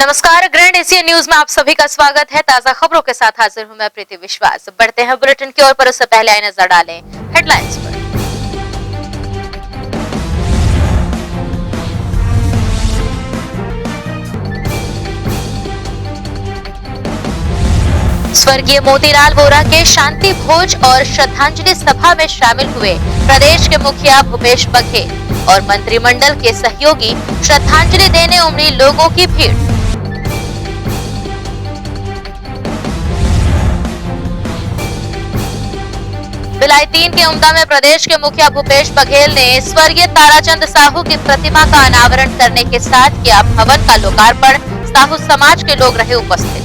नमस्कार, grand Asian news में आप सभी का स्वागत है। ताजा खबरों के साथ हाजिर हूं मैं प्रीति विश्वास। बढ़ते हैं बुलेटिन की ओर, पर उससे पहले आइए नजर डालें हेडलाइंस पर। स्वर्गीय मोतीलाल वोरा के शांति भोज और श्रद्धांजलि सभा में शामिल हुए प्रदेश के मुखिया भूपेश बघेल और मंत्रिमंडल के सहयोगी। श्रद्धांजलि देने उमड़ी लोगों की भीड़। भिलाई 3 के उमदा में प्रदेश के मुखिया भूपेश बघेल ने स्वर्गीय ताराचंद साहू की प्रतिमा का अनावरण करने के साथ किया भवन का लोकार्पण। साहू समाज के लोग रहे उपस्थित।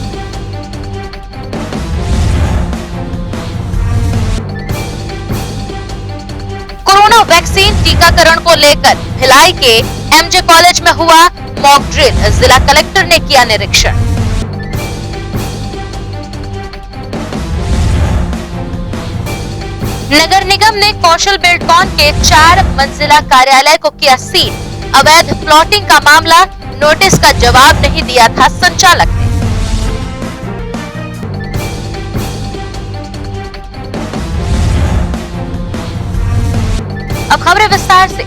कोरोना वैक्सीन टीकाकरण को लेकर भिलाई के एमजे कॉलेज में हुआ मॉक ड्रिल। जिला कलेक्टर ने किया निरीक्षण। नगर निगम ने कौशल बिल्डकॉन के 4 मंजिला कार्यालय को किया सील। अवैध प्लॉटिंग का मामला, नोटिस का जवाब नहीं दिया था संचालक ने। अब खबरें विस्तार से।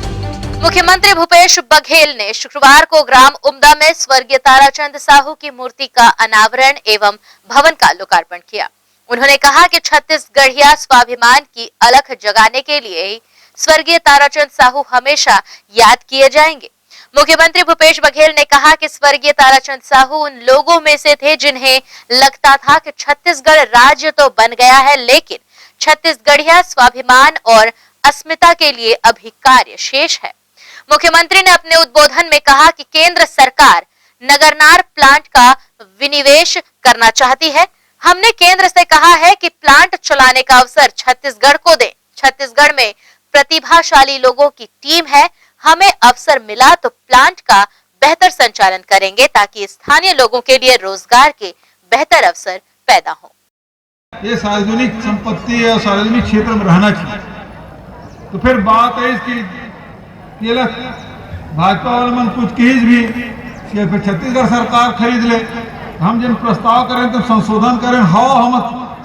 मुख्यमंत्री भूपेश बघेल ने शुक्रवार को ग्राम उमदा में स्वर्गीय ताराचंद साहू की मूर्ति का अनावरण एवं भवन का लोकार्पण किया। उन्होंने कहा कि छत्तीसगढ़िया स्वाभिमान की अलख जगाने के लिए स्वर्गीय ताराचंद साहू हमेशा याद किए जाएंगे। मुख्यमंत्री भूपेश बघेल ने कहा कि स्वर्गीय ताराचंद साहू उन लोगों में से थे जिन्हें लगता था कि छत्तीसगढ़ राज्य तो बन गया है, लेकिन छत्तीसगढ़िया स्वाभिमान और अस्मिता के लिए अभी कार्य शेष है। मुख्यमंत्री ने अपने उद्बोधन में कहा कि केंद्र सरकार नगरनार प्लांट का विनिवेश करना चाहती है। हमने केंद्र से कहा है कि प्लांट चलाने का अवसर छत्तीसगढ़ को दें। छत्तीसगढ़ में प्रतिभाशाली लोगों की टीम है। हमें अवसर मिला तो प्लांट का बेहतर संचालन करेंगे ताकि स्थानीय लोगों के लिए रोजगार के बेहतर अवसर पैदा हो। ये सार्वजनिक संपत्ति है और सार्वजनिक क्षेत्र में रहना चाहिए। तो फिर बात है इसकी ये भाजपा वाले मन कुछ कीज भी कि फिर छत्तीसगढ़ सरकार खरीद ले। हम जिन प्रस्ताव करें तो संशोधन करें। हम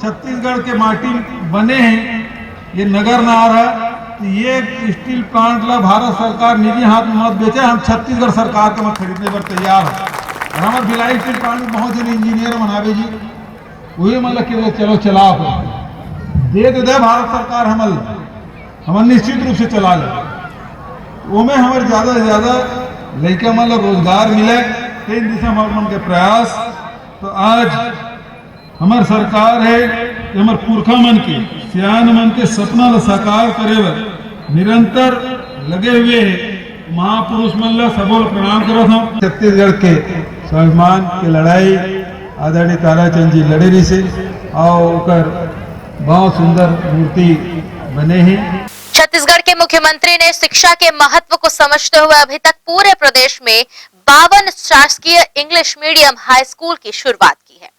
छत्तीसगढ़ के माटी बने हैं, ये नगर नार है, तो ये स्टील प्लांट ला भारत सरकार निजी हाथ में मत बेचे। हम छत्तीसगढ़ सरकार के मत खरीदने पर तैयार है। और हमारे भिलाई स्टील प्लांट में बहुत जन इंजीनियर बनावे जी, वही मतलब कि चलो चलाओ दे भारत सरकार हम निश्चित रूप से चला ले। वो में हमारे ज्यादा से ज्यादा लड़का मतलब रोजगार मिले, तीन दिशा मन के प्रयास। तो आज हमार सरकार है कि हमारे पुरखा मन के सियान मन के सपना ला साकार करे बर निरंतर लगे हुए है। महापुरुष मन ला सबों प्रणाम करत हूं। छत्तीसगढ़ के स्वाभिमान के लड़ाई आदरणीय ताराचंद जी लड़े रही से और बहुत सुंदर मूर्ति बने हैं। छत्तीसगढ़ के मुख्यमंत्री ने शिक्षा के महत्व को समझते हुए अभी तक पूरे प्रदेश में 52 शासकीय इंग्लिश मीडियम हाई स्कूल की शुरुआत की है।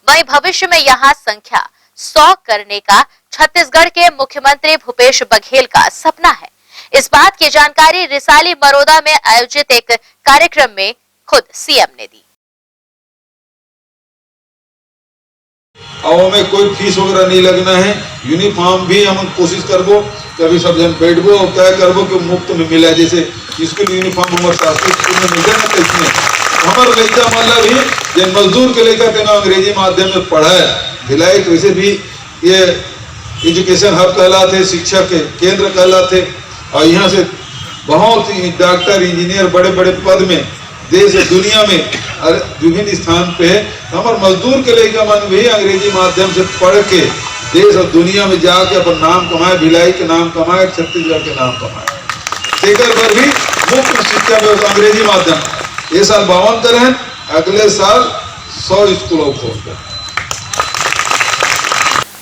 वहीं भविष्य में यहां संख्या 100 करने का छत्तीसगढ़ के मुख्यमंत्री भूपेश बघेल का सपना है। इस बात की जानकारी रिसाली मरोदा में आयोजित एक कार्यक्रम में खुद सीएम ने दी। और में कोई फीस वगैरह नहीं लगना है। यूनिफॉर्म भी हम कोशिश करबो कभी सब जन बैठबो और तय करबो कि मुफ्त में मिला। जैसे स्कूल यूनिफॉर्म हमारे शासकीय स्कूल में मिल जाए ना, तो इसमें हमारे लड़का मतलब भी जन मजदूर के लेकर के ना अंग्रेजी माध्यम में पढ़ा है। भिलाई वैसे भी ये एजुकेशन हब कहलाते, शिक्षा के केंद्र कहलाते। और यहाँ से बहुत ही डॉक्टर इंजीनियर बड़े बड़े पद में देश और दुनिया में विभिन्न स्थान पे है। हमारे मजदूर के लेकर मन भी अंग्रेजी माध्यम से पढ़ के देश और दुनिया में जाके अपन नाम कमाए, भिलाई के नाम कमाए, छत्तीसगढ़ के नाम कमाए। शेखर पर भी मुफ्त शिक्षा व्यवस्था अंग्रेजी माध्यम। ये साल 52 करें, अगले साल 100 स्कूलों खोल।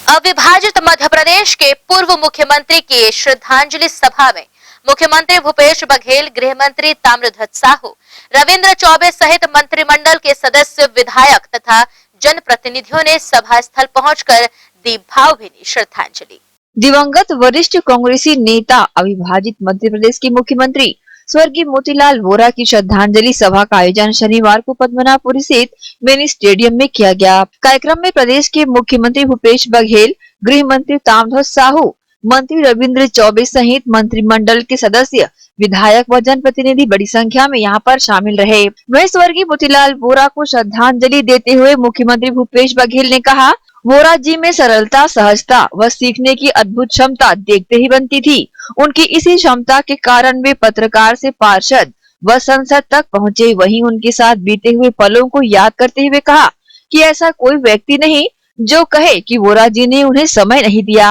अविभाजित मध्य प्रदेश के पूर्व मुख्यमंत्री की श्रद्धांजलि सभा में मुख्यमंत्री भूपेश बघेल, गृह मंत्री ताम्रध्वज साहू, रविंद्र चौबे सहित मंत्रिमंडल के सदस्य, विधायक तथा जनप्रतिनिधियों ने सभा स्थल पहुंचकर दी भावभीनी श्रद्धांजलि। दिवंगत वरिष्ठ कांग्रेसी नेता अविभाजित मध्य प्रदेश के मुख्यमंत्री स्वर्गीय मोतीलाल वोरा की श्रद्धांजलि सभा का आयोजन शनिवार को पद्मनाभपुरी स्थित मिनी स्टेडियम में किया गया। कार्यक्रम में प्रदेश के मुख्यमंत्री भूपेश बघेल, गृह मंत्री ताम्रध्वज साहू, मंत्री रविंद्र चौबे सहित मंत्रिमंडल के सदस्य, विधायक व जनप्रतिनिधि बड़ी संख्या में यहां पर शामिल रहे। वहीं स्वर्गीय मोतीलाल वोरा को श्रद्धांजलि देते हुए मुख्यमंत्री भूपेश बघेल ने कहा, वोरा जी में सरलता, सहजता व सीखने की अद्भुत क्षमता देखते ही बनती थी। उनकी इसी क्षमता के कारण वे पत्रकार से पार्षद व संसद तक पहुँचे। वहीं उनके साथ बीते हुए पलों को याद करते हुए कहा कि ऐसा कोई व्यक्ति नहीं जो कहे कि वोरा जी ने उन्हें समय नहीं दिया।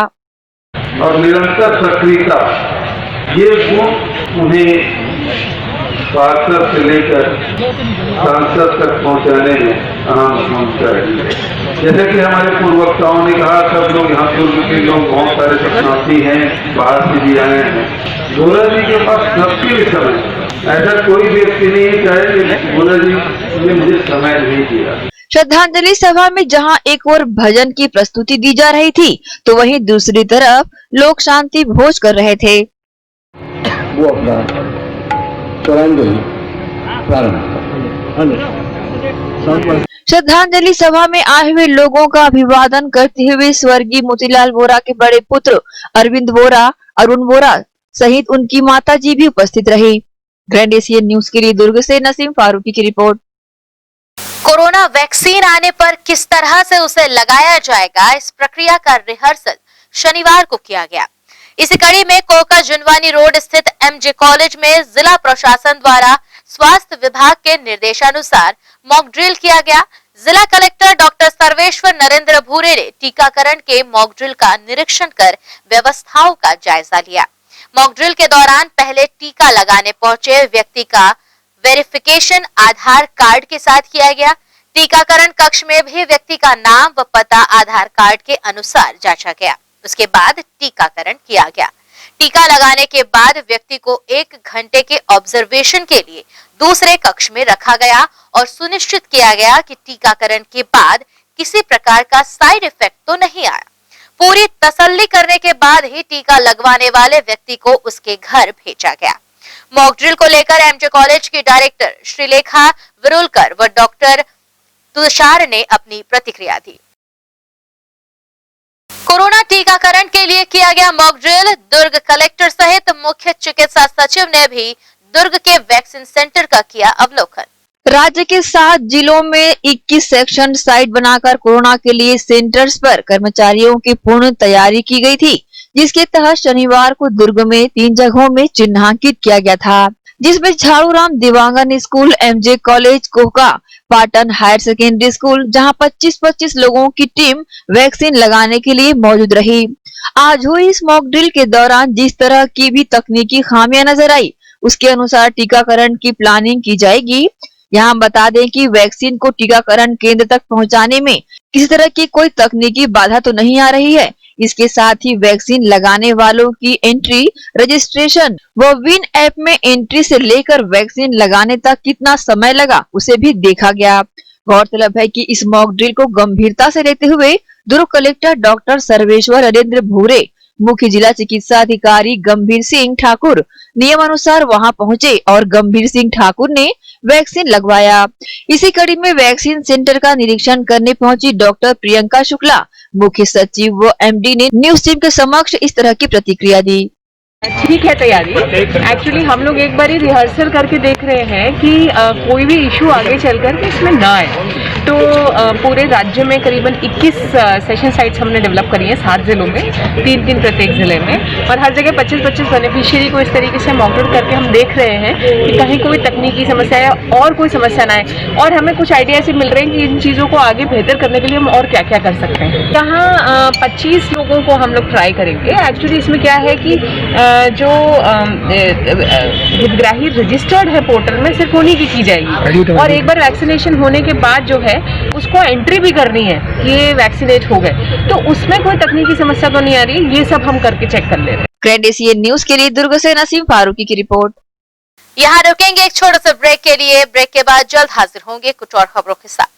और निरंतर सक्रियता, ये गुण उन्हें पार्षद से लेकर सांसद तक पहुंचाने में अहम भूमिका रही। जैसे कि हमारे पूर्व वक्ताओं ने कहा, सब लोग यहाँ दुर्ग के लोग बहुत सारे शरणार्थी हैं, बाहर से भी आए हैं। वोरा जी के पास सबके लिए समय, ऐसा कोई व्यक्ति नहीं चाहे कि वोरा जी ने मुझे समय नहीं दिया। श्रद्धांजलि सभा में जहां एक और भजन की प्रस्तुति दी जा रही थी, तो वहीं दूसरी तरफ लोग शांति भोज कर रहे थे। वो अपना श्रद्धांजलि श्रद्धांजलि सभा में आए हुए लोगों का अभिवादन करते हुए स्वर्गीय मोतीलाल वोरा के बड़े पुत्र अरविंद वोरा, अरुण वोरा सहित उनकी माता जी भी उपस्थित रही। ग्रैंड एशियन न्यूज के लिए दुर्ग से नसीम फारूकी की रिपोर्ट। कोरोना वैक्सीन आने पर किस तरह से उसे लगाया जाएगा, इस प्रक्रिया का रिहर्सल शनिवार को किया गया। इसी कड़ी में कोका जुनवानी रोड स्थित एमजे कॉलेज में जिला प्रशासन द्वारा स्वास्थ्य विभाग के निर्देशानुसार मॉक ड्रिल किया गया। जिला कलेक्टर डॉक्टर सर्वेश्वर नरेंद्र भूरे ने टीकाकरण के मॉक ड्रिल का निरीक्षण कर व्यवस्थाओं का जायजा लिया। मॉक ड्रिल के दौरान पहले टीका लगाने पहुंचे व्यक्ति का वेरिफिकेशन आधार कार्ड के साथ किया गया। टीकाकरण कक्ष में भी व्यक्ति का नाम व पता आधार कार्ड के अनुसार जांचा गया। उसके बाद टीकाकरण किया गया। टीका लगाने के बाद व्यक्ति को 1 घंटे के ऑब्जर्वेशन के लिए दूसरे कक्ष में रखा गया और सुनिश्चित किया गया कि टीकाकरण के बाद किसी प्रकार का साइड इफेक्ट तो नहीं आया। पूरी तसल्ली करने के बाद ही टीका लगवाने वाले व्यक्ति को उसके घर भेजा गया। मॉक ड्रिल को लेकर एमजे कॉलेज की डायरेक्टर श्रीलेखा विरुलकर व डॉक्टर तुषार ने अपनी प्रतिक्रिया दी। कोरोना टीकाकरण के लिए किया गया मॉक ड्रिल। दुर्ग कलेक्टर सहित मुख्य चिकित्सा सचिव ने भी दुर्ग के वैक्सीन सेंटर का किया अवलोकन। राज्य के 7 जिलों में 21 सेक्शन साइट बनाकर कोरोना के लिए सेंटर्स पर कर्मचारियों की पूर्ण तैयारी की गई थी, जिसके तहत शनिवार को दुर्ग में 3 जगहों में चिन्हांकित किया गया था, जिसमें Jhaduram Dewangan school, MJ college, Koka, Patan higher secondary school, जहां 25-25 लोगों की टीम वैक्सीन लगाने के लिए मौजूद रही। आज हुई इस मॉक ड्रिल के दौरान जिस तरह की भी तकनीकी खामियां नजर आई, उसके अनुसार टीकाकरण की प्लानिंग की जाएगी। यहाँ बता दें कि वैक्सीन को टीकाकरण केंद्र तक पहुँचाने में किसी तरह की कोई तकनीकी बाधा तो नहीं आ रही है। इसके साथ ही वैक्सीन लगाने वालों की एंट्री, रजिस्ट्रेशन व विन ऐप में एंट्री से लेकर वैक्सीन लगाने तक कितना समय लगा, उसे भी देखा गया। गौरतलब है कि इस मॉक ड्रिल को गंभीरता से लेते हुए दुर्ग कलेक्टर डॉक्टर सर्वेश्वर नरेंद्र भूरे, मुख्य जिला चिकित्सा अधिकारी गंभीर सिंह ठाकुर नियमानुसार वहां पहुंचे और गंभीर सिंह ठाकुर ने वैक्सीन लगवाया। इसी कड़ी में वैक्सीन सेंटर का निरीक्षण करने पहुंची डॉक्टर प्रियंका शुक्ला, मुख्य सचिव व एमडी ने न्यूज टीम के समक्ष इस तरह की प्रतिक्रिया दी। ठीक है तैयारी। एक्चुअली हम लोग एक बार ही रिहर्सल करके देख रहे हैं कि कोई भी इशू आगे चलकर के इसमें ना आए। तो पूरे राज्य में करीबन 21 सेशन साइट्स हमने डेवलप करी हैं 7 जिलों में, 3-3 प्रत्येक जिले में, और हर जगह 25-25 बेनिफिशियरी को इस तरीके से मॉनिटर करके हम देख रहे हैं कि कहीं कोई तकनीकी समस्या है और कोई समस्या ना आए। और हमें कुछ आइडिया ऐसे मिल रहे हैं कि इन चीज़ों को आगे बेहतर करने के लिए हम और क्या क्या कर सकते हैं। यहाँ 25 लोगों को हम लोग ट्राई करेंगे। एक्चुअली इसमें क्या है कि जो हितग्राही रजिस्टर्ड है पोर्टल में, सिर्फ उन्हीं की जाएगी, और एक बार वैक्सीनेशन होने के बाद जो है उसको एंट्री भी करनी है कि ये वैक्सीनेट हो गए, तो उसमें कोई तकनीकी समस्या तो नहीं आ रही। ये सब हम करके चेक कर ले रहे हैं। ग्रैंड एशियन न्यूज के लिए दुर्ग से नसीम फारूकी की रिपोर्ट। यहाँ रुकेंगे एक छोटे से ब्रेक के लिए। ब्रेक के बाद जल्द हाजिर होंगे कुछ और खबरों के साथ।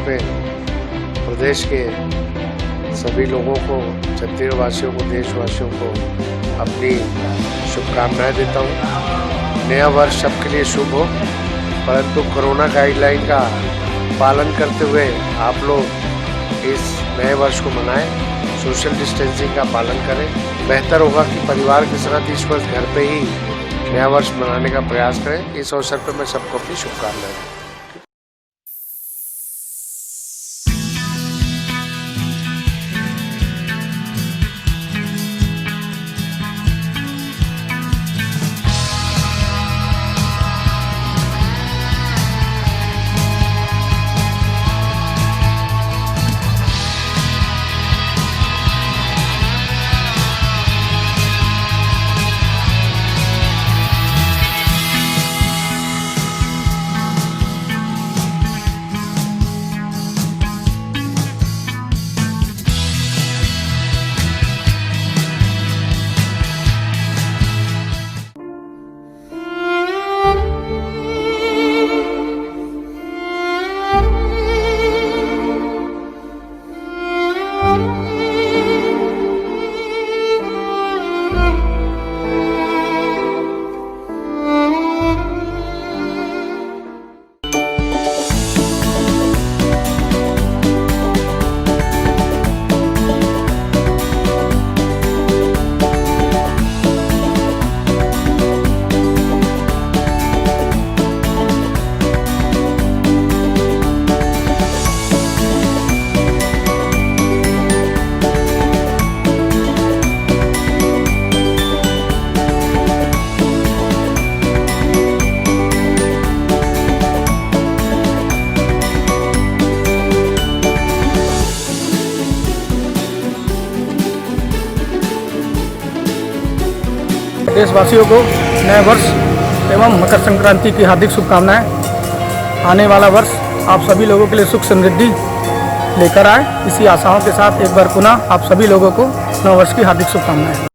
पे प्रदेश के सभी लोगों को, छत्तीसगढ़ वासियों को, देशवासियों को अपनी शुभकामनाएं देता हूँ। नया वर्ष सबके लिए शुभ हो, परंतु कोरोना गाइडलाइन का पालन करते हुए आप लोग इस नए वर्ष को मनाएं, सोशल डिस्टेंसिंग का पालन करें। बेहतर होगा कि परिवार के साथ इस वर्ष घर पे ही नया वर्ष मनाने का प्रयास करें। इस अवसर पर मैं सबको अपनी शुभकामनाएं देता हूं। देशवासियों को नए वर्ष एवं मकर संक्रांति की हार्दिक शुभकामनाएं। आने वाला वर्ष आप सभी लोगों के लिए सुख समृद्धि लेकर आए, इसी आशाओं के साथ एक बार पुनः आप सभी लोगों को नव वर्ष की हार्दिक शुभकामनाएं।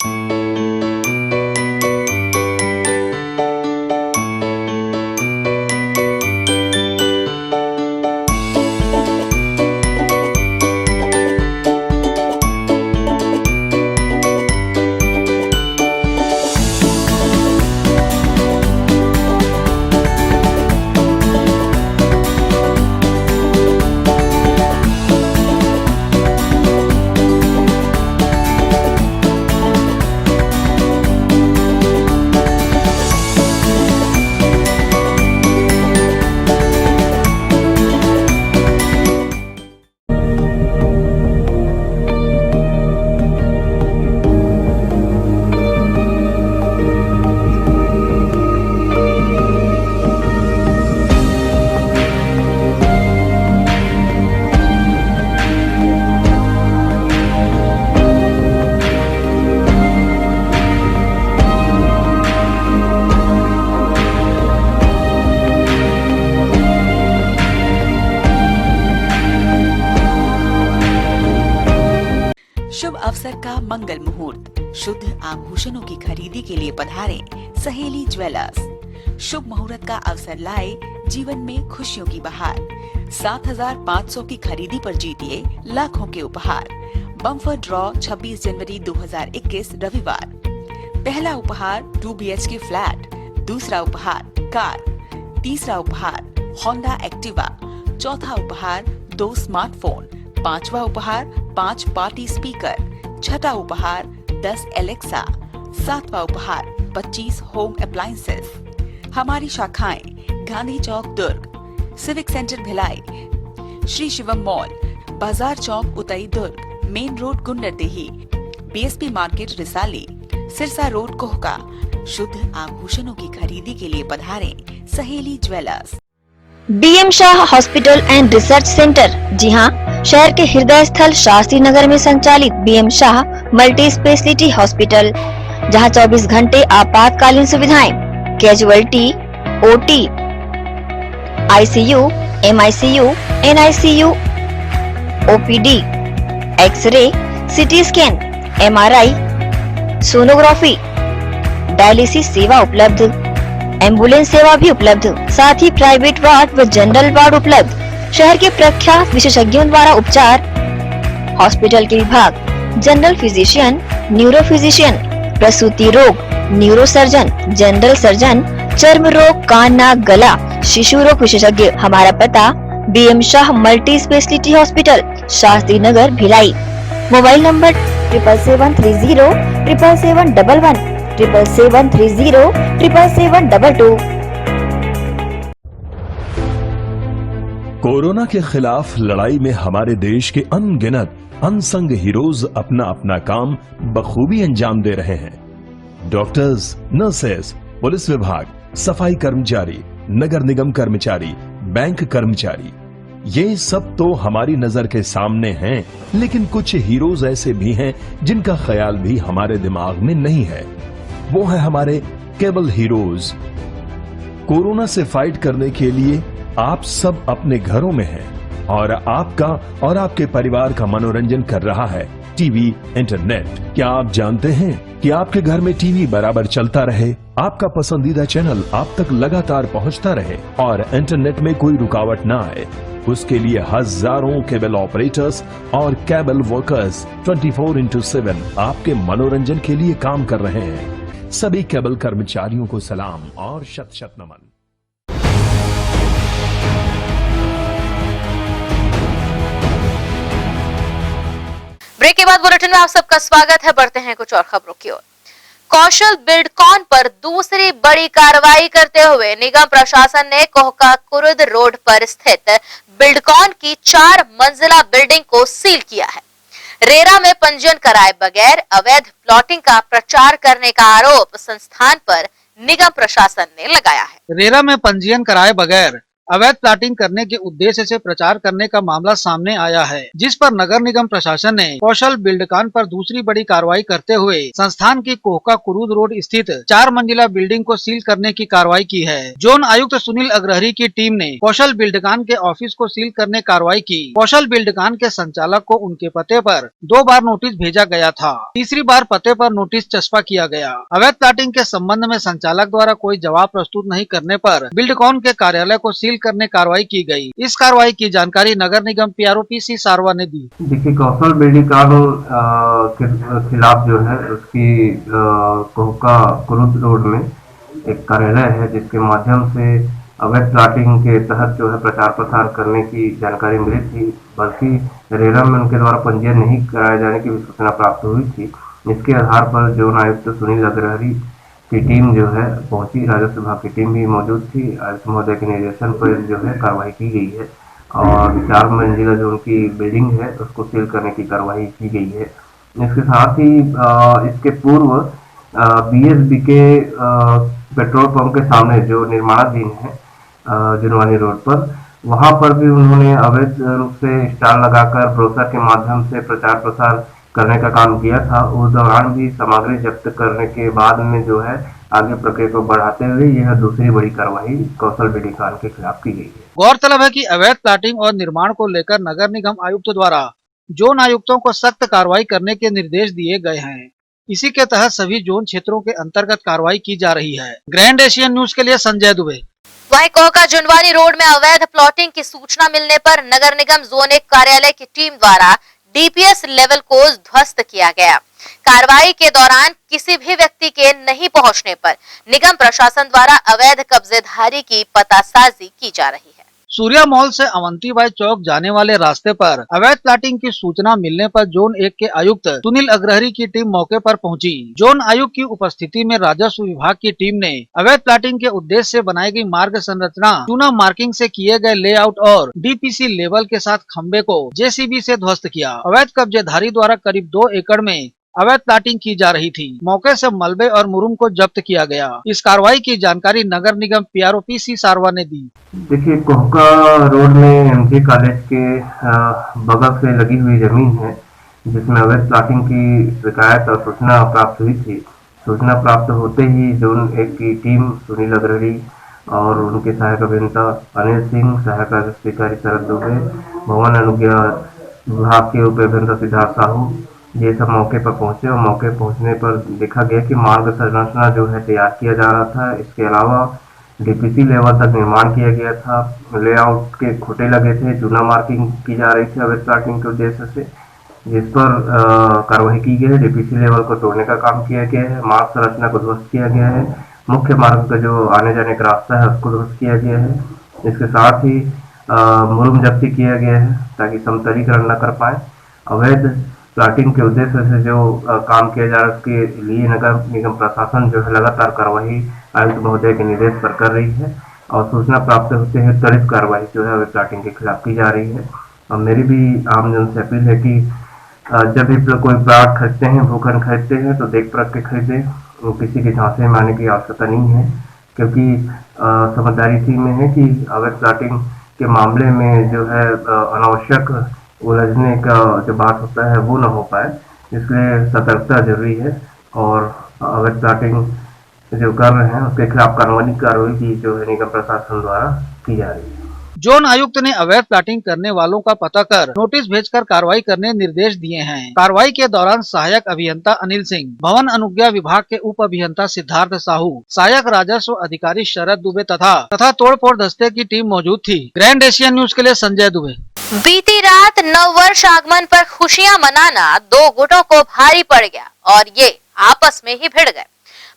शुभ अवसर का मंगल मुहूर्त, शुद्ध आभूषणों की खरीदी के लिए पधारे सहेली ज्वेलर्स। शुभ मुहूर्त का अवसर लाए जीवन में खुशियों की बहार। 7,500 की खरीदी पर जीतिए लाखों के उपहार। बम्पर ड्रॉ 26 जनवरी 2021 रविवार। पहला उपहार 2 BHK फ्लैट, दूसरा उपहार कार, तीसरा उपहार होंडा एक्टिवा, चौथा उपहार 2 स्मार्टफोन, पांचवा उपहार 5 पार्टी स्पीकर, छठा उपहार 10 एलेक्सा, सातवां उपहार 25 होम अप्लायंसेस। हमारी शाखाएं Gandhi Chowk Durg, civic centre Bhilai, Shri Shivam mall, Bazaar Chowk Utai Durg, main road Gunderdehi, BSP market Risali, Sirsa road Kohka. शुद्ध आभूषणों की खरीदी के लिए पधारे Saheli jewellers. BM Shah hospital and research centre, जी हाँ, शहर के हृदय स्थल शास्त्री नगर में संचालित BM Shah multi speciality hospital, जहां 24 घंटे आपातकालीन सुविधाएं, casualty, OT, ICU, MICU, NICU, OPD, x ray, CT scan, MRI, sonography, dialysis सेवा उपलब्ध, एम्बुलेंस सेवा भी उपलब्ध, साथ ही प्राइवेट वार्ड व जनरल वार्ड उपलब्ध। शहर के प्रख्यात विशेषज्ञों द्वारा उपचार। हॉस्पिटल के विभाग जनरल फिजिशियन, न्यूरो फिजिशियन, प्रसूति रोग, न्यूरो सर्जन, जनरल सर्जन, चर्म रोग, कान नाक गला, शिशु रोग विशेषज्ञ। हमारा पता BM Shah multi speciality hospital, Shastri Nagar, Bhilai. Mobile number 7730 77711 77730 77722। Corona के खिलाफ लड़ाई में हमारे देश के अनगिनत अनसंग हीरोज अपना अपना काम बखूबी अंजाम दे रहे हैं। डॉक्टर्स, नर्सेस, पुलिस विभाग, सफाई कर्मचारी, नगर निगम कर्मचारी, बैंक कर्मचारी, ये सब तो हमारी नजर के सामने हैं, लेकिन कुछ हीरोज ऐसे भी हैं जिनका ख्याल भी हमारे दिमाग में नहीं है। वो है हमारे केबल हीरोज। कोरोना से फाइट करने के लिए आप सब अपने घरों में हैं और आपका और आपके परिवार का मनोरंजन कर रहा है टीवी, इंटरनेट। क्या आप जानते हैं कि आपके घर में टीवी बराबर चलता रहे, आपका पसंदीदा चैनल आप तक लगातार पहुंचता रहे और इंटरनेट में कोई रुकावट ना आए? उसके लिए हजारों केबल ऑपरेटर्स और केबल वर्कर्स 24/7 आपके मनोरंजन के लिए काम कर रहे हैं। सभी केबल कर्मचारियों को सलाम और शत शत नमन। ब्रेक के बाद बुलेटिन में आप सबका स्वागत है। बढ़ते हैं कुछ और खबरों की ओर। कौशल बिल्डकॉन पर दूसरी बड़ी कार्रवाई करते हुए निगम प्रशासन ने कोहका कुरुद रोड पर स्थित बिल्डकॉन की 4 मंजिला बिल्डिंग को सील किया है। रेरा में पंजीयन कराए बगैर अवैध प्लॉटिंग का प्रचार करने का आरोप संस्थान पर निगम प्रशासन ने लगाया है। रेरा में पंजीयन कराए बगैर अवैध प्लॉटिंग करने के उद्देश्य से प्रचार करने का मामला सामने आया है, जिस पर नगर निगम प्रशासन ने कौशल बिल्डकॉन पर दूसरी बड़ी कार्रवाई करते हुए संस्थान की कोहका कुरुद रोड स्थित 4 मंजिला बिल्डिंग को सील करने की कार्रवाई की है। जोन आयुक्त सुनील अग्रहरी की टीम ने कौशल बिल्डकॉन के ऑफिस को सील करने कार्रवाई की। कौशल बिल्डकॉन के संचालक को उनके पते पर 2 बार नोटिस भेजा गया था। तीसरी बार पते पर नोटिस चस्पा किया गया। अवैध प्लॉटिंग के संबंध में संचालक द्वारा कोई जवाब प्रस्तुत नहीं करने पर बिल्डकॉन के कार्यालय को सील करने कार्रवाई की गई। इस कार्रवाई की जानकारी नगर निगम PROPC सारवा ने दी। देखिए, कौशल बिल्डकॉन के खिलाफ जो है उसकी कोहका कुरुद रोड में एक कार्यालय है, जिसके माध्यम से अवैध प्लॉटिंग के तहत जो है प्रचार प्रसार करने की जानकारी मिली थी, बल्कि रेरा में उनके द्वारा पंजीयन नहीं कराए जाने की सूचना प्राप्त हुई थी। इसके आधार पर जोन आयुक्त सुनील अग्रहरी की टीम जो है पहुंची। राजस्व विभाग की टीम भी मौजूद थी। आयुक्त महोदय के निर्देशन पर जो है कार्रवाई की गई है और 4 मंजिला जो उनकी बिल्डिंग है उसको सील करने की कार्रवाई की गई है। इसके साथ ही इसके पूर्व BSB के पेट्रोल पंप के सामने जो निर्माणाधीन है जुनवानी रोड पर, वहां पर भी उन्होंने अवैध रूप से स्टॉल लगाकर ब्रोशर के माध्यम से प्रचार प्रसार करने का काम किया था। उस दौरान भी सामग्री जब्त करने के बाद में जो है आगे प्रक्रिया को बढ़ाते हुए यह दूसरी बड़ी कार्रवाई कौशल बिल्डकॉन के खिलाफ की गई है। गौरतलब है कि अवैध प्लॉटिंग और निर्माण को लेकर नगर निगम आयुक्त द्वारा जोन आयुक्तों को सख्त कार्रवाई करने के निर्देश दिए गए हैं। इसी के तहत सभी जोन क्षेत्रों के अंतर्गत कार्रवाई की जा रही है। ग्रैंड एशियन न्यूज के लिए संजय दुबे। वहीं कोहका जुनवानी रोड में अवैध प्लॉटिंग की सूचना मिलने पर नगर निगम जोन 1 कार्यालय की टीम द्वारा DPS लेवल को ध्वस्त किया गया। कार्रवाई के दौरान किसी भी व्यक्ति के नहीं पहुंचने पर निगम प्रशासन द्वारा अवैध कब्जेधारी की पतासाजी की जा रही है। सूर्या मॉल से अवंतीबाई चौक जाने वाले रास्ते पर अवैध प्लॉटिंग की सूचना मिलने पर जोन 1 के आयुक्त सुनील अग्रहरी की टीम मौके पर पहुंची। जोन आयुक्त की उपस्थिति में राजस्व विभाग की टीम ने अवैध प्लॉटिंग के उद्देश्य से बनाई गई मार्ग संरचना, चूना मार्किंग से किए गए लेआउट और DPC लेवल के साथ खंबे को JCB से ध्वस्त किया। अवैध कब्जेधारी द्वारा करीब 2 एकड़ में अवैध प्लॉटिंग की जा रही थी। मौके से मलबे और मुरुम को जब्त किया गया। इस कार्रवाई की जानकारी नगर निगम PROPC सारवा ने दी। देखिए, कोहका रोड में MG कॉलेज के बगल से लगी हुई जमीन है, जिसमें अवैध प्लॉटिंग की शिकायत और सूचना प्राप्त हुई थी। सूचना प्राप्त होते ही जोन 1 की टीम सुनील अग्रहरी और उनके सहायक अभियंता अनिल सिंह, सहायक अधिकारी शरद दुबे, भवन अनुज्ञा विभाग के उप अभियंता सिद्धार्थ साहू, ये सब मौके पर पहुंचे और मौके पहुंचने पर देखा गया कि मार्ग संरचना जो है तैयार किया जा रहा था। इसके अलावा डीपीसी लेवल तक निर्माण किया गया था। लेआउट के खुटे लगे थे, चूना मार्किंग की जा रही थी अवैध प्लाटिंग के उद्देश्य से, जिस पर कार्रवाई की गई है। डीपीसी लेवल को तोड़ने का काम किया गया है, मार्ग संरचना को ध्वस्त किया गया है, मुख्य मार्ग का जो आने जाने का रास्ता है उसको ध्वस्त किया गया है। इसके साथ ही मुरुम जब्ती किया गया है ताकि समतलीकरण न कर पाए। अवैध प्लाटिंग के उद्देश्य से जो काम किया जा रहा है उसके लिए नगर निगम प्रशासन जो है लगातार कार्रवाई आयुक्त महोदय के निर्देश पर कर रही है और सूचना प्राप्त होते हैं त्वरित कार्रवाई जो है अवैध प्लाटिंग के खिलाफ की जा रही है। और मेरी भी आम जन से अपील है कि जब भी कोई प्लाट खरीदते हैं, भूखंड खरीदते हैं तो देख परख के खरीदें, किसी के झांसे में आने की आवश्यकता नहीं है, क्योंकि समझदारी इसी में है कि अवैध प्लाटिंग के मामले में जो है अनावश्यक उलझने का जो बात होता है वो न हो पाए, इसलिए सतर्कता जरूरी है। और अवैध प्लाटिंग जो कर रहे हैं उसके खिलाफ कानूनी कार्रवाई की जो है निगम प्रशासन द्वारा की जा रही है। जोन आयुक्त ने अवैध प्लाटिंग करने वालों का पता कर नोटिस भेजकर कार्रवाई करने निर्देश दिए हैं। कार्रवाई के दौरान सहायक अभियंता अनिल सिंह, भवन अनुज्ञा विभाग के उप अभियंता सिद्धार्थ साहू, सहायक राजस्व अधिकारी शरद दुबे तथा तोड़फोड़ दस्ते की टीम मौजूद थी। ग्रैंड एशियन न्यूज के लिए संजय दुबे। बीती रात नववर्ष आगमन पर खुशियां मनाना दो गुटों को भारी पड़ गया और ये आपस में ही भिड़ गए।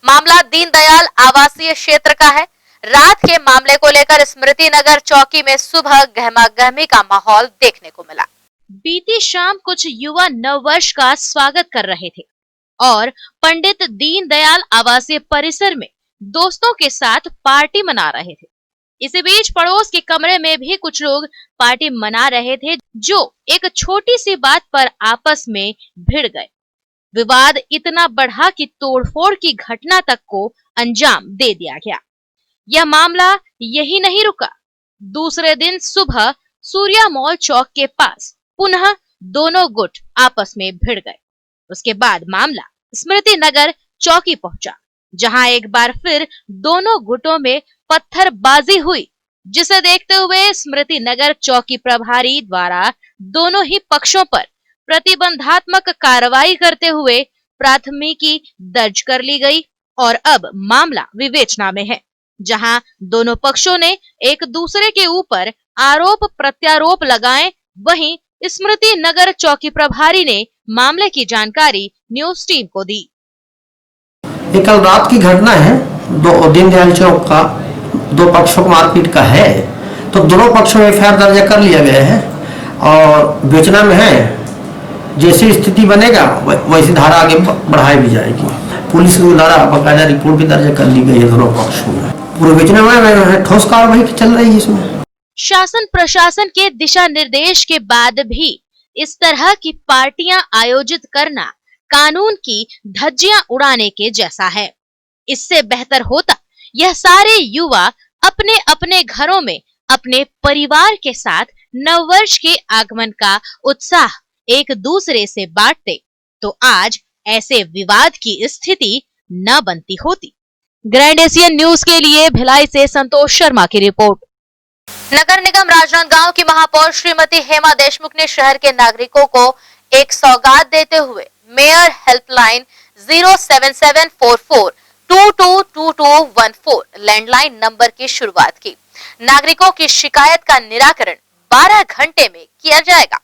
मामला दीनदयाल आवासीय क्षेत्र का है। रात के मामले को लेकर स्मृति नगर चौकी में सुबह गहमागहमी का माहौल देखने को मिला। बीती शाम कुछ युवा नववर्ष का स्वागत कर रहे थे और पंडित दीनदयाल आवासीय परिसर में दोस्तों के साथ पार्टी मना रहे थे। इसी बीच पड़ोस के कमरे में भी कुछ लोग पार्टी मना रहे थे जो एक छोटी सी बात पर आपस में भिड़ गए। विवाद इतना बढ़ा कि तोड़फोड़ की घटना तक को अंजाम दे दिया गया। यह मामला यही नहीं रुका। दूसरे दिन सुबह सूर्या मॉल चौक के पास पुनः दोनों गुट आपस में भिड़ गए। उसके बाद मामला स्मृति नगर चौकी पहुंचा, जहां एक बार फिर दोनों गुटों में पत्थरबाजी हुई, जिसे देखते हुए स्मृति नगर चौकी प्रभारी द्वारा दोनों ही पक्षों पर प्रतिबंधात्मक कार्रवाई करते हुए प्राथमिकी दर्ज कर ली गई और अब मामला विवेचना में है, जहां दोनों पक्षों ने एक दूसरे के ऊपर आरोप प्रत्यारोप लगाए। वहीं स्मृति नगर चौकी प्रभारी ने मामले की जानकारी न्यूज टीम को दी। ये कल रात की घटना है, दीनदयाल चौक का दो पक्षों को मारपीट का है, तो दोनों पक्षों में एफआईआर दर्ज कर लिया गया है और विवेचना में है। जैसी स्थिति बनेगा वैसी धारा आगे बढ़ाई भी जाएगी। पुलिस के द्वारा बाकायदा रिपोर्ट भी दर्ज कर ली गई है दोनों पक्षों में। पूरे विवेचना में ठोस कार्रवाई चल रही है इसमें। शासन प्रशासन के दिशा निर्देश के बाद भी इस तरह की पार्टियां आयोजित करना कानून की धज्जियां उड़ाने के जैसा है। इससे बेहतर होता यह सारे युवा अपने अपने घरों में अपने परिवार के साथ नववर्ष के आगमन का उत्साह एक दूसरे से बांटते, तो आज ऐसे विवाद की स्थिति न बनती होती। ग्रैंड एशियन न्यूज के लिए भिलाई से संतोष शर्मा की रिपोर्ट। नगर निगम राजनांदगांव की महापौर श्रीमती हेमा देशमुख ने शहर के नागरिकों को एक सौगात देते हुए मेयर हेल्पलाइन 07744222214 लैंडलाइन नंबर की शुरुआत की। नागरिकों की शिकायत का निराकरण 12 घंटे में किया जाएगा।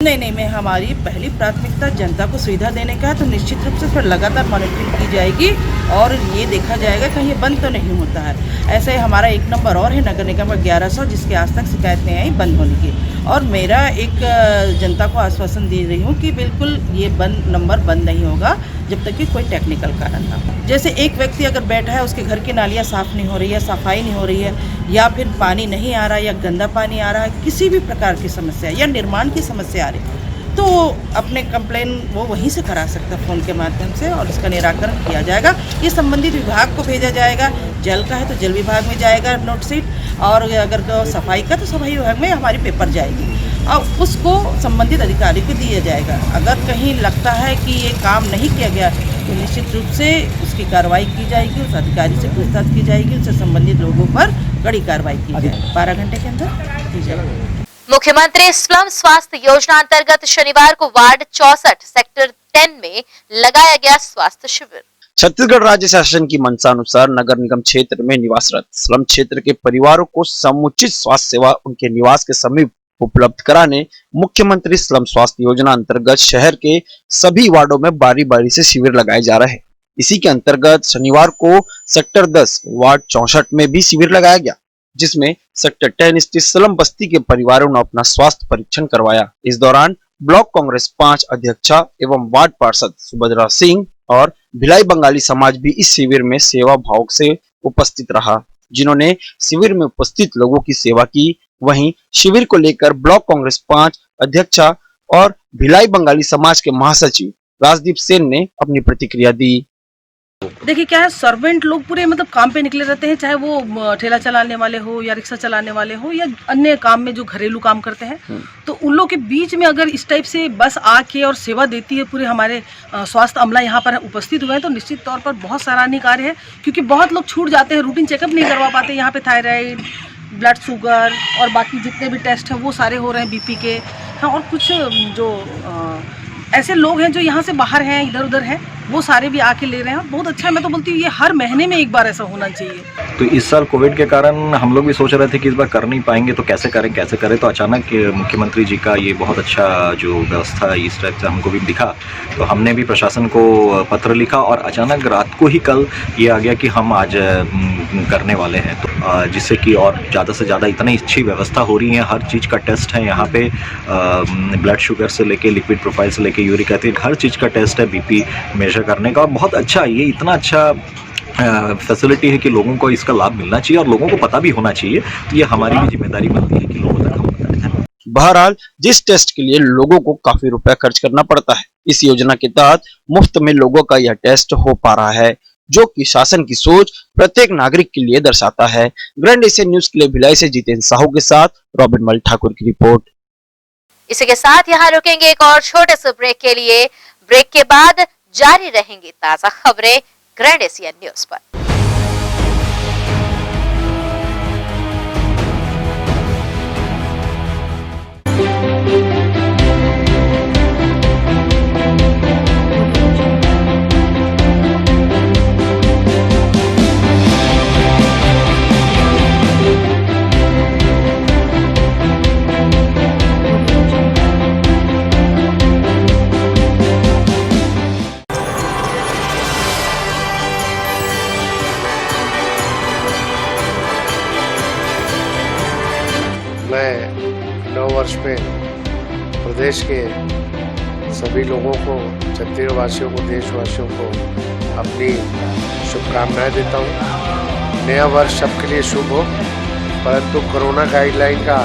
नहीं, मैं हमारी पहली प्राथमिकता जनता को सुविधा देने का है, तो निश्चित रूप से इस पर लगातार मॉनिटरिंग की जाएगी और ये देखा जाएगा कहीं ये बंद तो नहीं होता है। ऐसे ही हमारा एक नंबर और है नगर निगम 1100, जिसके आज तक शिकायत नहीं आई बंद होने की। और मेरा एक जनता को आश्वासन दे रही हूँ कि बिल्कुल ये नंबर बंद नहीं होगा जब तक कि कोई टेक्निकल कारण ना हो। जैसे एक व्यक्ति अगर बैठा है, उसके घर की नालियाँ साफ़ नहीं हो रही है, सफाई नहीं हो रही है, या फिर पानी नहीं आ रहा है या गंदा पानी आ रहा है, किसी भी प्रकार की समस्या या निर्माण की समस्या आ रही है, तो अपने कंप्लेन वो वहीं से करा सकता है फ़ोन के माध्यम से और उसका निराकरण किया जाएगा। ये संबंधित विभाग को भेजा जाएगा। जल का है तो जल विभाग में जाएगा नोट शीट, और अगर सफाई का तो सफाई विभाग में हमारी पेपर जाएगी और उसको संबंधित अधिकारी को दिया जाएगा। अगर कहीं लगता है कि ये काम नहीं किया गया तो निश्चित रूप से उसकी कार्रवाई की जाएगी, उस अधिकारी से पूछताछ की जाएगी, उससे संबंधित लोगों पर कड़ी कार्रवाई की जाएगी। 12 घंटे के अंदर की जाएगी। मुख्यमंत्री स्लम स्वास्थ्य योजना अंतर्गत शनिवार को वार्ड 64 सेक्टर 10 में लगाया गया स्वास्थ्य शिविर। छत्तीसगढ़ राज्य शासन की मंशा अनुसार नगर निगम क्षेत्र में निवासरत स्लम क्षेत्र के परिवारों को समुचित स्वास्थ्य सेवा उनके निवास के समीप उपलब्ध कराने मुख्यमंत्री स्लम स्वास्थ्य योजना अंतर्गत शहर के सभी वार्डों में बारी बारी से शिविर लगाए जा रहे हैं। इसी के अंतर्गत शनिवार को सेक्टर 10 वार्ड 64 में भी शिविर लगाया गया, जिसमें सेक्टर 10 स्थित स्लम बस्ती के परिवारों ने अपना स्वास्थ्य परीक्षण करवाया। इस दौरान ब्लॉक कांग्रेस 5 अध्यक्षा एवं वार्ड पार्षद सुभद्रा सिंह और भिलाई बंगाली समाज भी इस शिविर में सेवा भाव से उपस्थित रहा, जिन्होंने शिविर में उपस्थित लोगों की सेवा की। वहीं शिविर को लेकर ब्लॉक कांग्रेस 5 अध्यक्षा और भिलाई बंगाली समाज के महासचिव राजदीप सेन ने अपनी प्रतिक्रिया दी। देखिए क्या है, सर्वेंट लोग पूरे मतलब काम पे निकले रहते हैं, चाहे वो ठेला चलाने वाले हो या रिक्शा चलाने वाले हो या अन्य काम में जो घरेलू काम करते हैं, तो उन लोग के बीच में अगर इस टाइप से बस आके और सेवा देती है, पूरे हमारे स्वास्थ्य अमला यहाँ पर उपस्थित हुए हैं, तो निश्चित तौर पर बहुत सराहनीय कार्य है। क्योंकि बहुत लोग छूट जाते हैं, रूटीन चेकअप नहीं करवा पाते। यहाँ पे थायराइड, ब्लड शुगर और बाकी जितने भी टेस्ट हैं वो सारे हो रहे हैं, बीपी के। हाँ, और कुछ जो ऐसे लोग हैं जो यहाँ से बाहर हैं, इधर उधर हैं, वो सारे भी आके ले रहे हैं। बहुत अच्छा है। मैं तो बोलती हूँ ये हर महीने में एक बार ऐसा होना चाहिए। तो इस साल कोविड के कारण हम लोग भी सोच रहे थे कि इस बार कर नहीं पाएंगे, तो कैसे करें। तो अचानक मुख्यमंत्री जी का ये बहुत अच्छा जो व्यवस्था इस टाइप से हमको भी दिखा, तो हमने भी प्रशासन को पत्र लिखा और अचानक रात को ही कल ये आ गया कि हम आज करने वाले हैं। तो जिससे कि और ज़्यादा से ज़्यादा इतनी अच्छी व्यवस्था हो रही है, हर चीज़ का टेस्ट है यहाँ पे, ब्लड शुगर से लेके लिपिड प्रोफाइल से लेके यूरिक एसिड, हर चीज़ का टेस्ट है, बीपी मेजर करने का। और बहुत अच्छा, ये इतना अच्छा फैसिलिटी है कि लोगों को इसका लाभ मिलना चाहिए और लोगों को पता भी होना चाहिए। तो ये हमारी भी जिम्मेदारी बनती है कि लोगों तक हम बताएं। बहरहाल जिस टेस्ट के लिए लोगों को काफी रुपया खर्च करना पड़ता है, इस योजना के तहत मुफ्त में लोगों का यह टेस्ट हो पा रहा है, जो कि शासन की सोच प्रत्येक नागरिक के लिए दर्शाता है। ग्रैंड एशियन न्यूज के लिए भिलाई से जितेंद्र साहू के साथ रॉबिन मल ठाकुर की रिपोर्ट। इसी के साथ यहाँ रुकेंगे एक और छोटे से ब्रेक के लिए। ब्रेक के बाद जारी रहेंगी ताजा खबरें ग्रैंड एशियन न्यूज पर। मैं नव वर्ष में प्रदेश के सभी लोगों को, छत्तीसगढ़वासियों को, देशवासियों को अपनी शुभकामनाएं देता हूँ। नया वर्ष सबके लिए शुभ हो, परंतु कोरोना गाइडलाइन का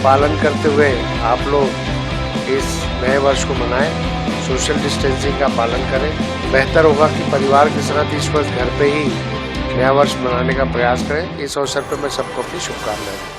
पालन करते हुए आप लोग इस नए वर्ष को मनाएं, सोशल डिस्टेंसिंग का पालन करें। बेहतर होगा कि परिवार के साथ इस वर्ष घर पे ही नया वर्ष मनाने का प्रयास करें। इस अवसर पर मैं सबको अपनी शुभकामनाएं देता हूं।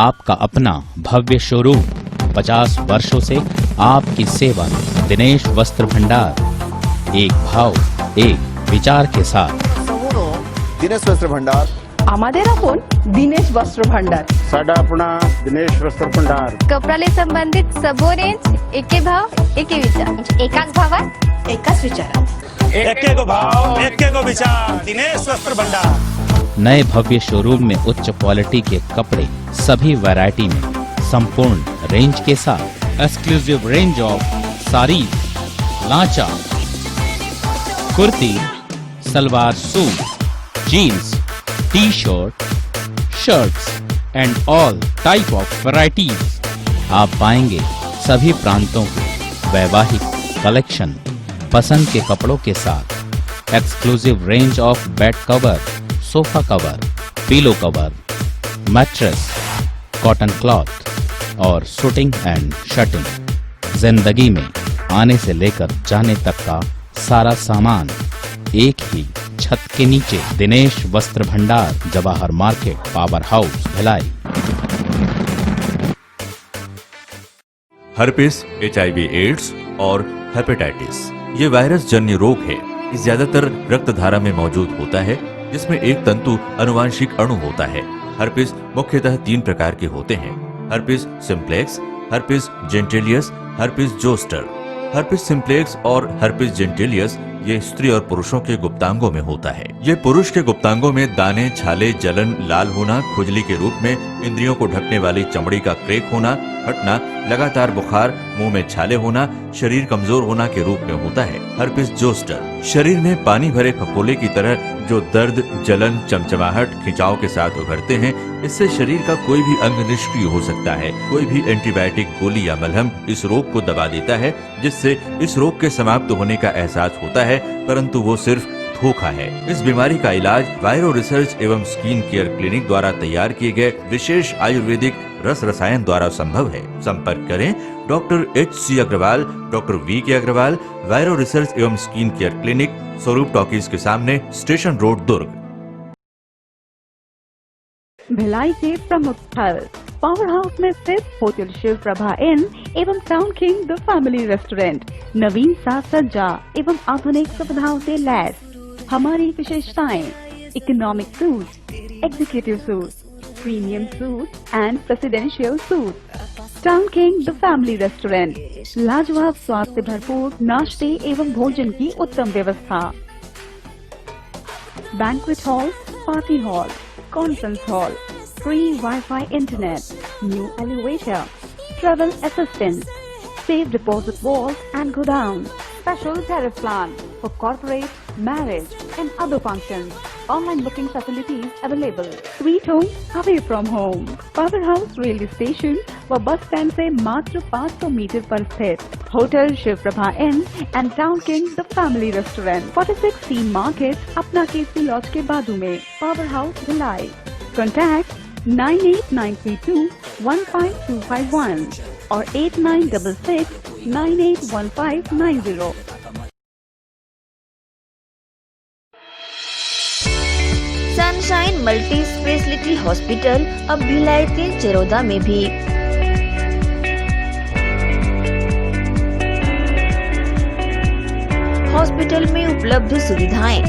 आपका अपना भव्य शोरूम 50 वर्षों से आपकी सेवा में। दिनेश वस्त्र भंडार, एक भाव एक विचार के साथ। दिनेश वस्त्र भंडार আমাদের আপন दिनेश वस्त्र भंडार। साडा अपना दिनेश वस्त्र भंडार। कपड्याला संबंधित सबो रेंज एके भाव एके विचार, एकाच भावात एकाच विचारात, एके को भाव एके को विचार। दिनेश वस्त्र भंडार। नए भव्य शोरूम में उच्च क्वालिटी के कपड़े सभी वैरायटी में, संपूर्ण रेंज के साथ। Exclusive range of sari, lancha, kurti, salwar suit, jeans, T-shirt, shirts and all type of varieties. आप पाएंगे सभी प्रांतों के वैवाहिक कलेक्शन पसंद के कपड़ों के साथ। Exclusive range of bed cover, sofa cover, pillow cover, mattress, cotton cloth और शूटिंग एंड शर्टिंग। जिंदगी में आने से लेकर जाने तक का सारा सामान एक ही छत के नीचे। दिनेश वस्त्र भंडार, Jawahar market, power house, Bhilai. Herpes, HIV AIDS और हेपेटाइटिस ये वायरस जन्य रोग है। ये ज्यादातर रक्त धारा में मौजूद होता है, जिसमें एक तंतु अनुवांशिक अणु होता है। हर्पिस मुख्यतः 3 प्रकार के होते हैं: herpes simplex, herpes genitalis, herpes zoster. Herpes simplex और हर्पिस जेंटिलियस ये स्त्री और पुरुषों के गुप्तांगों में होता है। ये पुरुष के गुप्तांगों में दाने, छाले, जलन, लाल होना, खुजली के रूप में, इंद्रियों को ढकने वाली चमड़ी का क्रेक होना, फटना, लगातार बुखार, मुंह में छाले होना, शरीर कमजोर होना के रूप में होता है। हर्पिस जोस्टर शरीर में पानी भरे फफोले की तरह जो दर्द, जलन, चमचमाहट, खिंचाव के साथ उभरते हैं। इससे शरीर का कोई भी अंग निष्क्रिय हो सकता है। कोई भी एंटीबायोटिक, गोली या मलहम इस रोग को दबा देता है, जिससे इस रोग के समाप्त होने का एहसास होता है, परंतु वो सिर्फ धोखा है। इस बीमारी का इलाज वायरो रिसर्च एवं स्किन केयर क्लिनिक द्वारा तैयार किए गए विशेष आयुर्वेदिक रस रसायन द्वारा संभव है। संपर्क करें doctor HC Agarwal, doctor VK Agarwal, viro research एवं skin care clinic, Swaroop talkies के सामने, स्टेशन रोड, दुर्ग। भिलाई के प्रमुख स्थल पावर हाउस में स्थित होटल शिव प्रभा इन एवं town king the family restaurant नवीन साज सज्जा एवं आधुनिक सुविधाओं से लैस। हमारी विशेषताएं: economic suite, executive suite, premium suite and presidential suite. Town king the family restaurant, लाजवाब स्वाद से भरपूर नाश्ते एवं भोजन की उत्तम व्यवस्था। Banquet hall, party hall, conference hall, free Wi-Fi internet, new elevator, travel assistance, safe deposit vault and godown, special tariff plan for corporate, marriage and other functions. Online booking facilities available. Sweet home away from home. Power House Railway Station व bus stand से मात्र 500 metre पर स्थित hotel Shiv Prabha inn and town king the family restaurant, 46 C market, अपना K C laws के बाजू में। Power house Bhilai. Contact 98932 15251 और 8966 981590। सनशाइन मल्टी स्पेशलिटी हॉस्पिटल अब भिलाई 3 चरौदा में भी। हॉस्पिटल में उपलब्ध सुविधाएं: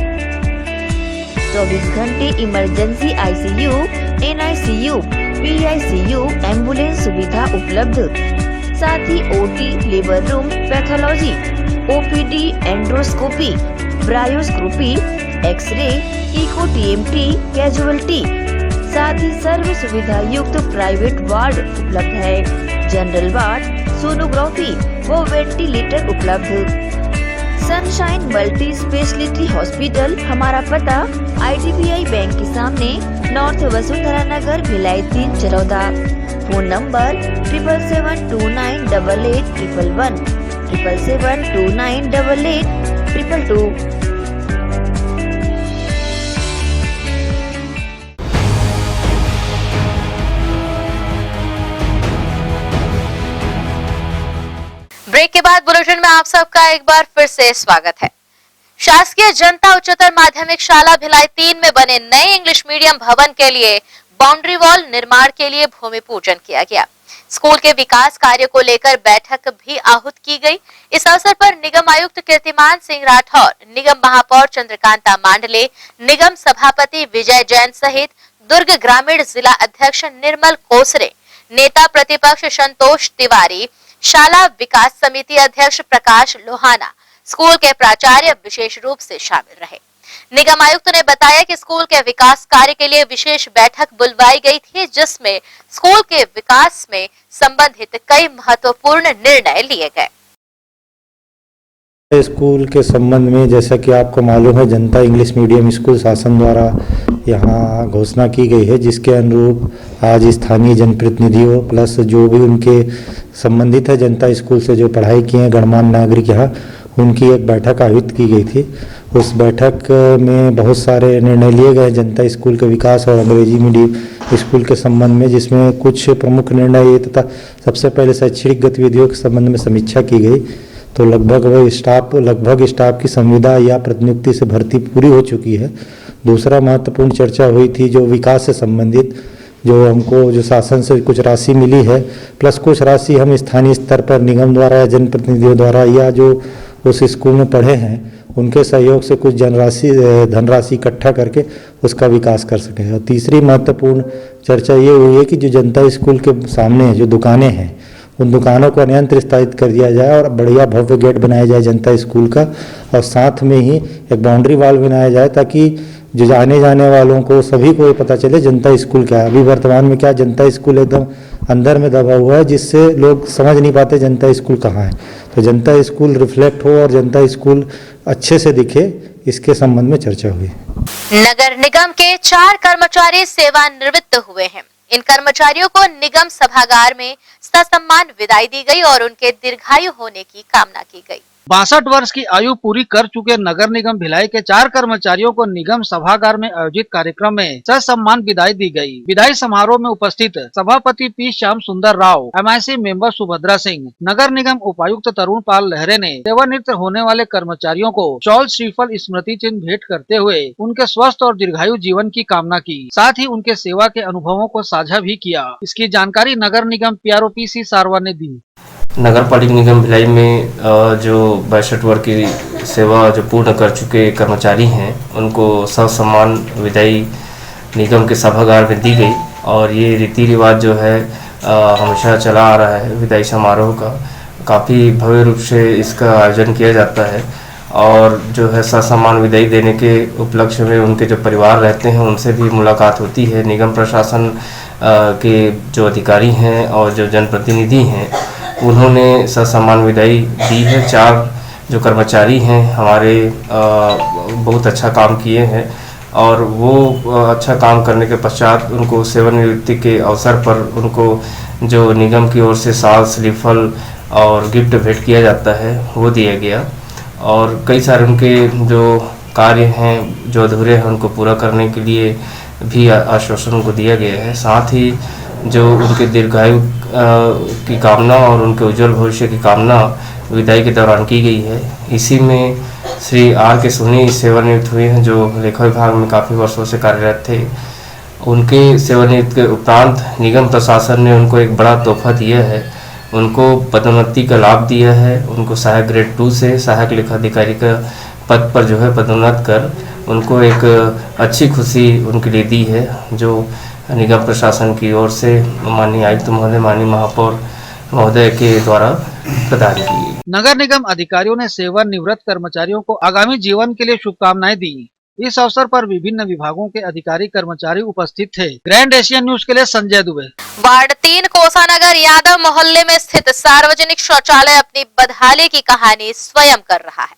24 घंटे emergency ICU, NICU, PICU, ambulance सुविधा उपलब्ध। साथ ही OT, labour room, pathology, OPD, endoscopy, bronchoscopy, X-ray, echo TMT, casualty. साथ ही सर्व सुविधा युक्त प्राइवेट वार्ड उपलब्ध है। जनरल वार्ड, सोनोग्राफी व वेंटिलेटर उपलब्ध। सनशाइन मल्टी स्पेशलिटी हॉस्पिटल, हमारा पता IDBI बैंक के सामने, north Vasundhara Nagar, Bhilai 3 Charoda. Phone number 77298811 77298822। Break के बाद बुलेटिन में आप सबका एक बार फिर से स्वागत है। शासकीय जनता उच्चतर माध्यमिक शाला भिलाई 3 में बने नए इंग्लिश मीडियम भवन के लिए बाउंड्री वॉल निर्माण के लिए भूमि पूजन किया गया। स्कूल के विकास कार्य को लेकर बैठक भी आहूत की गई। इस अवसर पर निगम आयुक्त कीर्तिमान सिंह राठौर, निगम महापौर चंद्रकांता मांडले, निगम सभापति विजय जैन सहित दुर्ग ग्रामीण जिला अध्यक्ष निर्मल कोसरे, नेता प्रतिपक्ष संतोष तिवारी, शाला विकास समिति अध्यक्ष प्रकाश लोहाना, स्कूल के प्राचार्य विशेष रूप से शामिल रहे। निगम आयुक्त ने बताया कि स्कूल के विकास कार्य के लिए विशेष बैठक बुलवाई गई थी, जिसमें स्कूल के विकास में संबंधित कई महत्वपूर्ण निर्णय लिए गए। स्कूल के संबंध में जैसा कि आपको मालूम है, जनता इंग्लिश मीडियम स्कूल शासन द्वारा यहाँ घोषणा की गई है, जिसके अनुरूप आज स्थानीय जनप्रतिनिधियों प्लस जो भी उनके संबंधित है जनता स्कूल से जो पढ़ाई किए हैं गणमान्य नागरिक यहाँ उनकी एक बैठक आयोजित की गई थी। उस बैठक में बहुत सारे निर्णय लिए गए जनता स्कूल के विकास और अंग्रेजी मीडियम स्कूल के संबंध में, जिसमें कुछ प्रमुख निर्णय ये तथा सबसे पहले शैक्षणिक गतिविधियों के संबंध में समीक्षा की गई। तो लगभग स्टाफ की संविदा या प्रतिनियुक्ति से भर्ती पूरी हो चुकी है। दूसरा महत्वपूर्ण चर्चा हुई थी जो विकास से संबंधित, जो हमको जो शासन से कुछ राशि मिली है प्लस कुछ राशि हम स्थानीय स्तर पर निगम द्वारा या जनप्रतिनिधियों द्वारा या जो उस स्कूल में पढ़े हैं उनके सहयोग से कुछ धनराशि इकट्ठा करके उसका विकास कर सकें। और तीसरी महत्वपूर्ण चर्चा ये हुई है कि जो जनता स्कूल के सामने जो दुकानें हैं उन दुकानों को अन्यंत्र स्थापित कर दिया जाए और बढ़िया भव्य गेट बनाया जाए जनता स्कूल का, और साथ में ही एक बाउंड्री वॉल बनाया जाए ताकि जो आने जाने वालों को सभी को ये पता चले जनता स्कूल क्या है। अभी वर्तमान में क्या जनता स्कूल एकदम अंदर में दबा हुआ है जिससे लोग समझ नहीं पाते जनता स्कूल कहाँ है। तो जनता स्कूल रिफ्लेक्ट हो और जनता स्कूल अच्छे से दिखे, इसके संबंध में चर्चा हुई। नगर निगम के 4 कर्मचारी सेवानिवृत्त हुए हैं। इन कर्मचारियों को निगम सभागार में ससम्मान विदाई दी गई और उनके दीर्घायु होने की कामना की गई। 62 वर्ष की आयु पूरी कर चुके नगर निगम भिलाई के 4 कर्मचारियों को निगम सभागार में आयोजित कार्यक्रम में ससम्मान विदाई दी गई। विदाई समारोह में उपस्थित सभापति पी श्याम सुंदर राव, MIC मेंबर सुभद्रा सिंह, नगर निगम उपायुक्त तरुण पाल लहरे ने सेवानिवृत्त होने वाले कर्मचारियों को चौल श्रीफल स्मृति चिन्ह भेंट करते हुए उनके स्वस्थ और दीर्घायु जीवन की कामना की। साथ ही उनके सेवा के अनुभवों को साझा भी किया। इसकी जानकारी नगर निगम PRO PC सारवा ने दी। नगर पालिका निगम भिलाई में जो 62 वर्ष की सेवा जो पूर्ण कर चुके कर्मचारी हैं उनको ससम्मान विदाई निगम के सभागार में दी गई। और ये रीति रिवाज जो है हमेशा चला आ रहा है। विदाई समारोह का काफ़ी भव्य रूप से इसका आयोजन किया जाता है और जो है ससम्मान विदाई देने के उपलक्ष्य में उनके जो परिवार रहते हैं उनसे भी मुलाकात होती है। निगम प्रशासन के जो अधिकारी हैं और जो जनप्रतिनिधि हैं उन्होंने ससम्मान विदाई दी है। 4 जो कर्मचारी हैं हमारे बहुत अच्छा काम किए हैं और वो अच्छा काम करने के पश्चात उनको सेवानिवृत्ति के अवसर पर उनको जो निगम की ओर से साल श्रीफल और गिफ्ट भेंट किया जाता है वो दिया गया। और कई सारे उनके जो कार्य हैं जो अधूरे हैं उनको पूरा करने के लिए भी आश्वासन उनको दिया गया है। साथ ही जो उनके दीर्घायु की कामना और उनके उज्जवल भविष्य की कामना विदाई के दौरान की गई है। इसी में श्री R.K. सोनी सेवानिवृत्त हुए हैं जो लेखा विभाग में काफ़ी वर्षों से कार्यरत थे। उनके सेवानिवृत्ति के उपरांत निगम प्रशासन ने उनको एक बड़ा तोहफा दिया है। उनको पदोन्नति का लाभ दिया है। उनको सहायक ग्रेड 2 से सहायक लेखाधिकारी का पद पर जो है पदोन्नत कर उनको एक अच्छी खुशी उनके लिए दी है जो निगम प्रशासन की ओर से माननीय आयुक्त महोदय, माननीय महापौर महोदय के द्वारा प्रदान की। नगर निगम अधिकारियों ने सेवानिवृत्त कर्मचारियों को आगामी जीवन के लिए शुभकामनाएं दी। इस अवसर पर विभिन्न विभागों के अधिकारी कर्मचारी उपस्थित थे। ग्रैंड एशियन न्यूज के लिए संजय दुबे। वार्ड 3 कोसानगर यादव मोहल्ले में स्थित सार्वजनिक शौचालय अपनी बदहाली की कहानी स्वयं कर रहा है,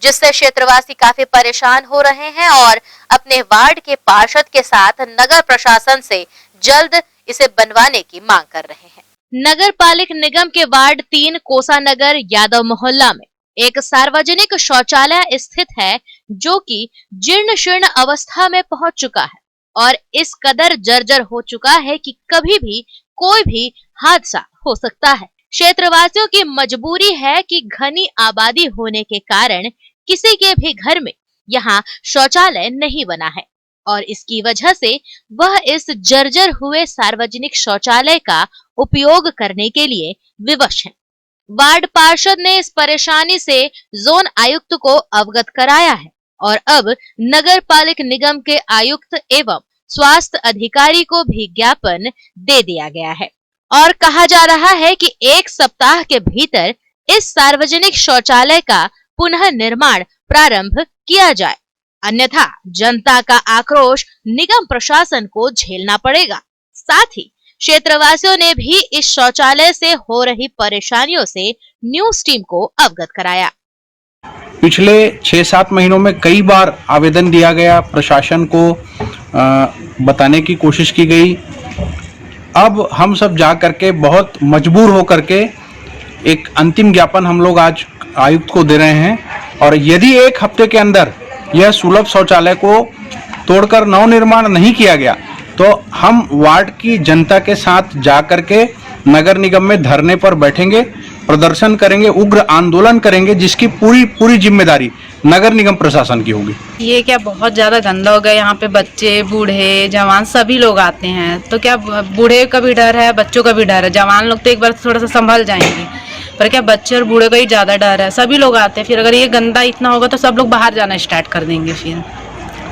जिससे क्षेत्रवासी काफी परेशान हो रहे हैं और अपने वार्ड के पार्षद के साथ नगर प्रशासन से जल्द इसे बनवाने की मांग कर रहे हैं। नगर पालिक निगम के वार्ड 3 कोसानगर यादव मोहल्ला में एक सार्वजनिक शौचालय स्थित है जो कि जीर्ण शीर्ण अवस्था में पहुंच चुका है और इस कदर जर्जर हो चुका है कि कभी भी कोई भी हादसा हो सकता है। क्षेत्रवासियों की मजबूरी है कि घनी आबादी होने के कारण किसी के भी घर में यहाँ शौचालय नहीं बना है और इसकी वजह से वह इस जर्जर हुए सार्वजनिक शौचालय का उपयोग करने के लिए विवश है। वार्ड पार्षद ने इस परेशानी से जोन आयुक्त को अवगत कराया है और अब नगर पालिक निगम के आयुक्त एवं स्वास्थ्य अधिकारी को भी ज्ञापन दे दिया गया है और कहा जा रहा है कि 1 सप्ताह के भीतर इस सार्वजनिक शौचालय का पुनः निर्माण प्रारंभ किया जाए, अन्यथा जनता का आक्रोश निगम प्रशासन को झेलना पड़ेगा। साथ ही क्षेत्रवासियों ने भी इस शौचालय से हो रही परेशानियों से न्यूज टीम को अवगत कराया। पिछले 6-7 महीनों में कई बार आवेदन दिया गया, प्रशासन को बताने की कोशिश की गई। अब हम सब जा करके बहुत मजबूर हो करके एक अंतिम ज्ञापन हम लोग आज आयुक्त को दे रहे हैं और यदि एक हफ्ते के अंदर यह सुलभ शौचालय को तोड़कर नवनिर्माण नहीं किया गया तो हम वार्ड की जनता के साथ जाकर के नगर निगम में धरने पर बैठेंगे, प्रदर्शन करेंगे, उग्र आंदोलन करेंगे, जिसकी पूरी जिम्मेदारी नगर निगम प्रशासन की होगी। ये क्या बहुत ज्यादा गंदा हो गया, यहाँ पे बच्चे, बूढ़े, जवान सभी लोग आते हैं, तो क्या बूढ़े का भी डर है, बच्चों का भी डर है। जवान लोग तो एक बार थोड़ा सा संभल जाएंगे, पर क्या बच्चे और बूढ़े का ही ज्यादा डर है। सभी लोग आते हैं, फिर अगर ये गंदा इतना होगा तो सब लोग बाहर जाना स्टार्ट कर देंगे। फिर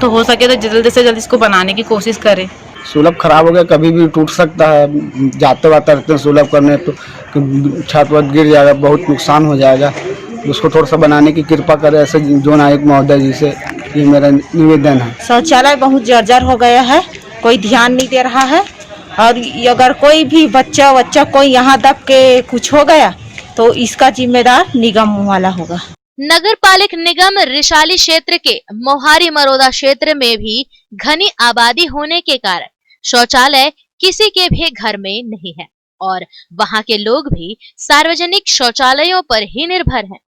तो हो सके तो जल्दी से जल्दी इसको बनाने की कोशिश करें। सुलभ खराब हो गया, कभी भी टूट सकता है, जाते वाते रहते हैं सुलभ करने तो छत वत गिर जाएगा, बहुत नुकसान हो जाएगा। उसको थोड़ा सा बनाने की कृपा करें ऐसे जोन आयुक्त महोदय जी से, ये मेरा निवेदन है। शौचालय बहुत जर्जर हो गया है, कोई ध्यान नहीं दे रहा है, और अगर कोई भी बच्चा कोई यहाँ दब के कुछ हो गया तो इसका जिम्मेदार निगम वाला होगा। नगर पालिक निगम रिशाली क्षेत्र के मोहारी मरोदा क्षेत्र में भी घनी आबादी होने के कारण शौचालय किसी के भी घर में नहीं है और वहां के लोग भी सार्वजनिक शौचालयों पर ही निर्भर हैं।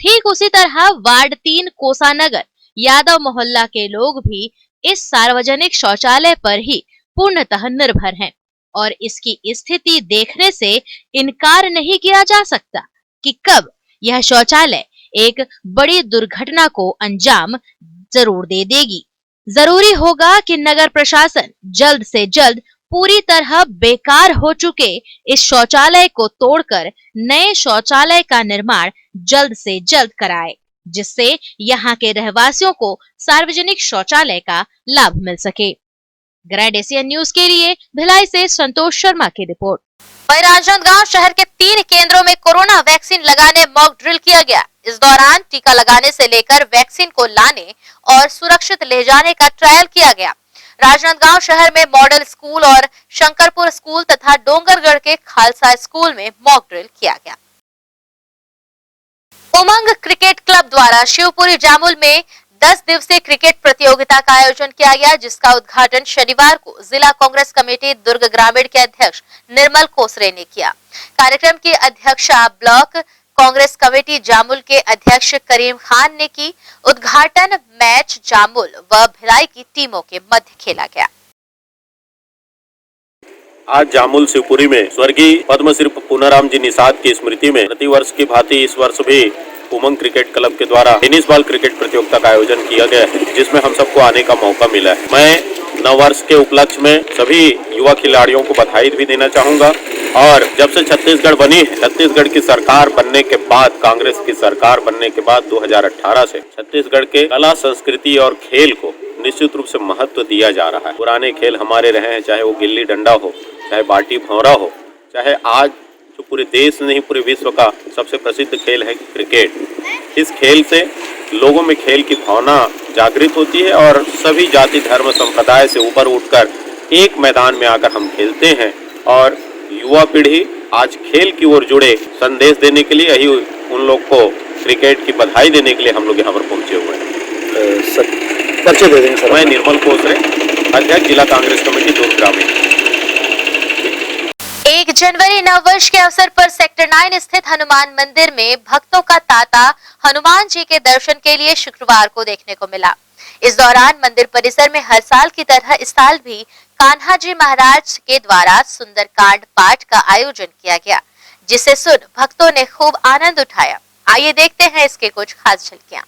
ठीक उसी तरह वार्ड 3 कोसानगर यादव मोहल्ला के लोग भी इस सार्वजनिक शौचालय पर ही पूर्णतः निर्भर हैं और इसकी स्थिति देखने से इनकार नहीं किया जा सकता कि कब यह शौचालय एक बड़ी दुर्घटना को अंजाम जरूर दे देगी। जरूरी होगा कि नगर प्रशासन जल्द से जल्द पूरी तरह बेकार हो चुके इस शौचालय को तोड़कर नए शौचालय का निर्माण जल्द से जल्द कराए, जिससे यहाँ के रहवासियों को सार्वजनिक शौचालय का लाभ मिल सके। ग्रैंड एशियन न्यूज के लिए भिलाई से संतोष शर्मा की रिपोर्ट। वहीं राजनांदगांव शहर के 3 केंद्रों में कोरोना वैक्सीन लगाने मॉक ड्रिल किया गया। इस दौरान टीका लगाने से लेकर वैक्सीन को लाने और सुरक्षित ले जाने का ट्रायल किया गया। राजनांदगांव शहर में मॉडल स्कूल और शंकरपुर स्कूल तथा डोंगरगढ़ के खालसा स्कूल में मॉक ड्रिल किया गया। उमंग क्रिकेट क्लब द्वारा शिवपुरी जामुल में 10 दिवसीय क्रिकेट प्रतियोगिता का आयोजन किया गया, जिसका उद्घाटन शनिवार को जिला कांग्रेस कमेटी दुर्ग ग्रामीण के अध्यक्ष निर्मल कोसरे ने किया। कार्यक्रम की अध्यक्षता ब्लॉक कांग्रेस कमेटी जामुल के अध्यक्ष करीम खान ने की। उद्घाटन मैच जामुल व भिलाई की टीमों के मध्य खेला गया। आज जामुल शिवपुरी में स्वर्गीय पद्मश्री पूनाराम जी निषाद की स्मृति में प्रतिवर्ष की भांति इस वर्ष भी उमंग क्रिकेट क्लब के द्वारा टेनिस बॉल क्रिकेट प्रतियोगिता का आयोजन किया गया है, जिसमें हम सबको आने का मौका मिला है। मैं नववर्ष के उपलक्ष्य में सभी युवा खिलाड़ियों को बधाई भी देना चाहूंगा और जब से छत्तीसगढ़ बनी है, छत्तीसगढ़ की सरकार बनने के बाद, कांग्रेस की सरकार बनने के बाद 2018 से छत्तीसगढ़ के कला संस्कृति और खेल को निश्चित रूप से महत्व दिया जा रहा है। पुराने खेल हमारे रहे हैं, चाहे वो गिल्ली डंडा हो, चाहे बाटी भौरा हो, चाहे आज जो पूरे देश नहीं पूरे विश्व का सबसे प्रसिद्ध खेल है क्रिकेट। इस खेल से लोगों में खेल की भावना जागृत होती है और सभी जाति धर्म संप्रदाय से ऊपर उठकर एक मैदान में आकर हम खेलते हैं और युवा पीढ़ी आज खेल की ओर जुड़े संदेश देने के लिए यही उन लोग को क्रिकेट की बधाई देने के लिए हम लोग यहाँ पर पहुंचे हुए हैं। परिचय दे देंगे सर। मैं निर्मल कोसरे, अध्यक्ष जिला कांग्रेस कमेटी दुर्ग ग्रामीण। 1 जनवरी नववर्ष के अवसर पर सेक्टर 9 स्थित हनुमान मंदिर में भक्तों का तांता हनुमान जी के दर्शन के लिए शुक्रवार को देखने को मिला। इस दौरान मंदिर परिसर में हर साल की तरह इस साल भी कान्हा जी महाराज के द्वारा सुंदरकांड पाठ का आयोजन किया गया, जिसे सुन भक्तों ने खूब आनंद उठाया। आइए देखते हैं इसके कुछ खास झलकियां।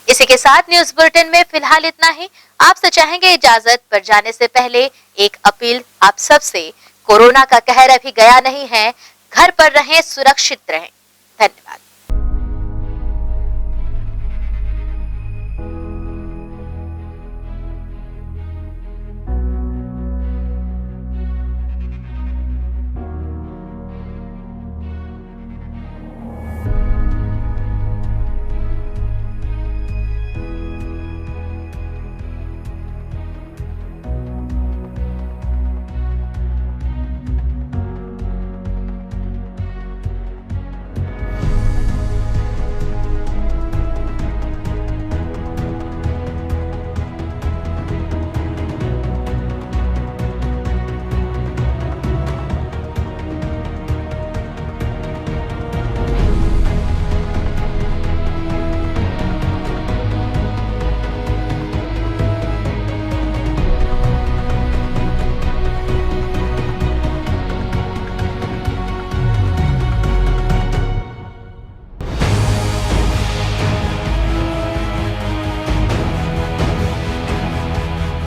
इसी के साथ न्यूज बुलेटिन में फिलहाल इतना ही। आपसे चाहेंगे इजाजत, पर जाने से पहले एक अपील आप सबसे। कोरोना का कहर अभी गया नहीं है, घर पर रहें, सुरक्षित रहें। धन्यवाद।